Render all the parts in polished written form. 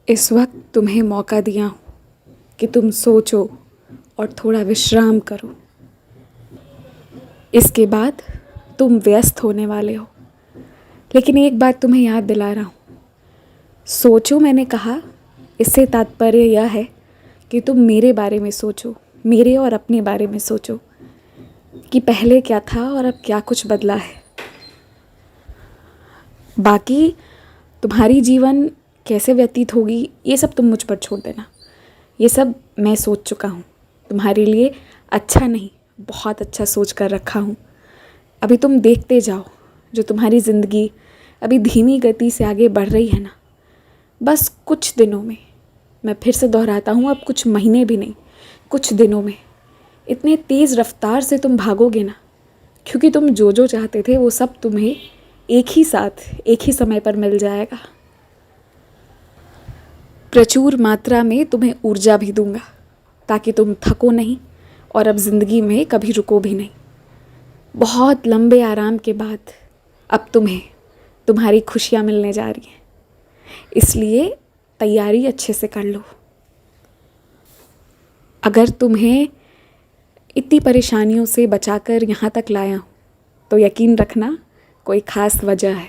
इस वक्त तुम्हें मौका दिया हूँ कि तुम सोचो और थोड़ा विश्राम करो। इसके बाद तुम व्यस्त होने वाले हो, लेकिन एक बात तुम्हें याद दिला रहा हूँ, सोचो मैंने कहा, इससे तात्पर्य यह है कि तुम मेरे बारे में सोचो, मेरे और अपने बारे में सोचो कि पहले क्या था और अब क्या कुछ बदला है। बाकी तुम्हारी जीवन कैसे व्यतीत होगी ये सब तुम मुझ पर छोड़ देना। ये सब मैं सोच चुका हूँ, तुम्हारे लिए अच्छा नहीं बहुत अच्छा सोच कर रखा हूँ। अभी तुम देखते जाओ, जो तुम्हारी ज़िंदगी अभी धीमी गति से आगे बढ़ रही है ना, बस कुछ दिनों में, मैं फिर से दोहराता हूँ, अब कुछ महीने भी नहीं, कुछ दिनों में इतने तेज़ रफ्तार से तुम भागोगे ना, क्योंकि तुम जो जो चाहते थे वो सब तुम्हें एक ही साथ एक ही समय पर मिल जाएगा। प्रचुर मात्रा में तुम्हें ऊर्जा भी दूंगा ताकि तुम थको नहीं और अब ज़िंदगी में कभी रुको भी नहीं। बहुत लंबे आराम के बाद अब तुम्हें तुम्हारी खुशियाँ मिलने जा रही हैं, इसलिए तैयारी अच्छे से कर लो। अगर तुम्हें इतनी परेशानियों से बचाकर यहाँ तक लाया हूँ तो यकीन रखना कोई ख़ास वजह है,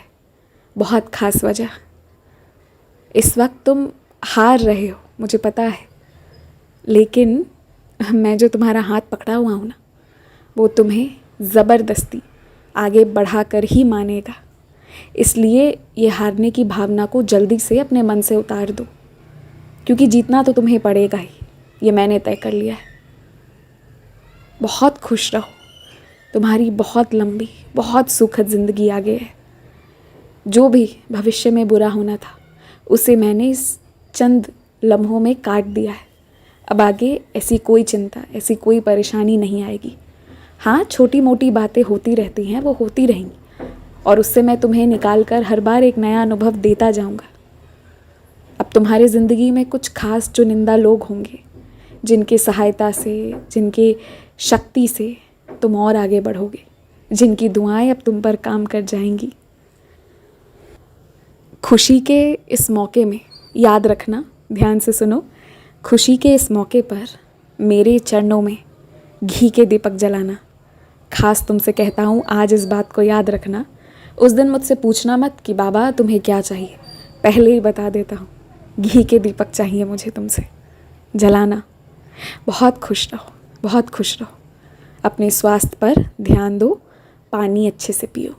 बहुत ख़ास वजह। इस वक्त तुम हार रहे हो मुझे पता है, लेकिन मैं जो तुम्हारा हाथ पकड़ा हुआ हूँ ना, वो तुम्हें ज़बरदस्ती आगे बढ़ाकर ही मानेगा। इसलिए ये हारने की भावना को जल्दी से अपने मन से उतार दो, क्योंकि जीतना तो तुम्हें पड़ेगा ही, ये मैंने तय कर लिया है। बहुत खुश रहो, तुम्हारी बहुत लंबी बहुत सुखद ज़िंदगी आगे है। जो भी भविष्य में बुरा होना था उसे मैंने इस चंद लम्हों में काट दिया है। अब आगे ऐसी कोई चिंता, ऐसी कोई परेशानी नहीं आएगी। हाँ, छोटी मोटी बातें होती रहती हैं, वो होती रहेंगी, और उससे मैं तुम्हें निकाल कर हर बार एक नया अनुभव देता जाऊंगा। अब तुम्हारी ज़िंदगी में कुछ खास चुनिंदा लोग होंगे जिनकी सहायता से, जिनके शक्ति से तुम और आगे बढ़ोगे, जिनकी दुआएं अब तुम पर काम कर जाएंगी। खुशी के इस मौके में याद रखना, ध्यान से सुनो, खुशी के इस मौके पर मेरे चरणों में घी के दीपक जलाना। खास तुमसे कहता हूँ, आज इस बात को याद रखना। उस दिन मुझसे पूछना मत कि बाबा तुम्हें क्या चाहिए, पहले ही बता देता हूँ, घी के दीपक चाहिए मुझे तुमसे जलाना। बहुत खुश रहो, बहुत खुश रहो। अपने स्वास्थ्य पर ध्यान दो, पानी अच्छे से पियो।